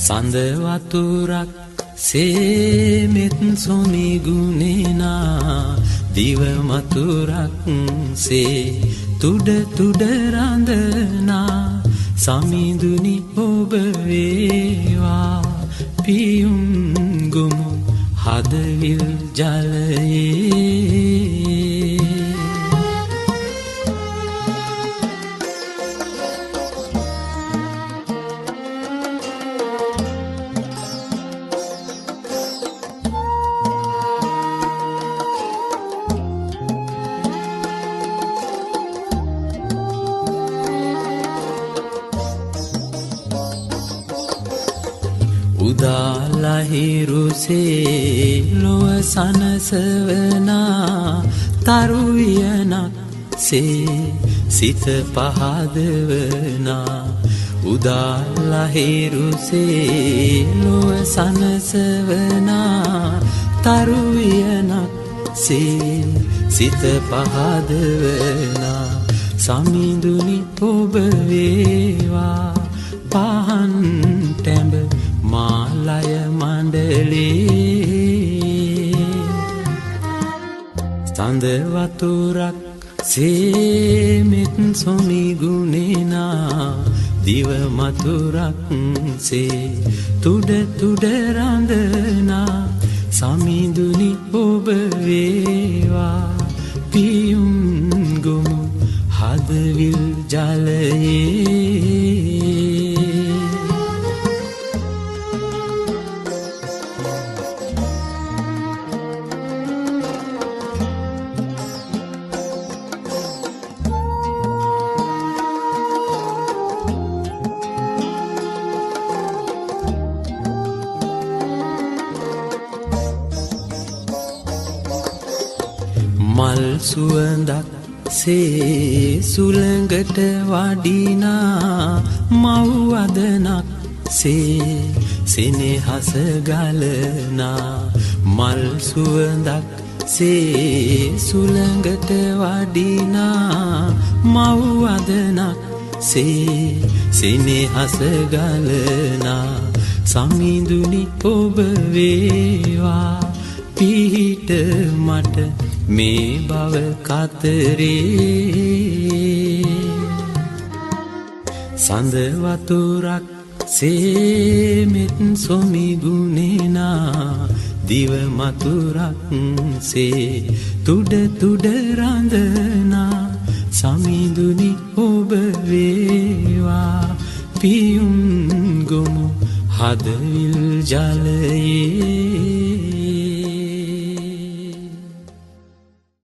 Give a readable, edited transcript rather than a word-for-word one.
සඳ වතුරක් සේමෙත් සොමි ගුණේනා දිව මතුරක් සේ තුඩ තුඩ රඳනා සමිඳුනි ඔබ වේවා පියුම් ගොමු හදවිල් ජලයේ උදාලහිරුසේ ලොව සනසවනා තරුවියනක් සේ සිත පහදවනා උදාලහිරුසේ ලොව සනසවනා තරුවියනක් සේ සිත පහදවනා සමිඳුනි ඔබ වේවා පහන් ටැඹ මාලය මණ්ඩලේ සඳ වතුරක් සේමෙත් සොමි ගුණේනා දිව මතුරක් සේ තුඩ තුඩ රඳනා සමිඳුනි ඔබ වේවා පියුම් ගොමු හදවිල් ජලයේ මල් සුවඳක් සේ සුළඟට වඩිනා මව් වදනක් සේ සෙනෙහස ගලනා මල් සුවඳක් සේ සුළඟට වඩිනා මව් වදනක් සේ සෙනෙහස ගලනා සමිඳුනි ඔබ වේවා පිහිට මට මේ බව කතරේ සඳ වතුරක් සේමෙත් සොමි ගුණේනා දිව මතුරක් සේ තුඩ තුඩ රඳනා සමිඳුනි ඔබ වේවා පියුම් ගොමු හදවිල් ජලයේ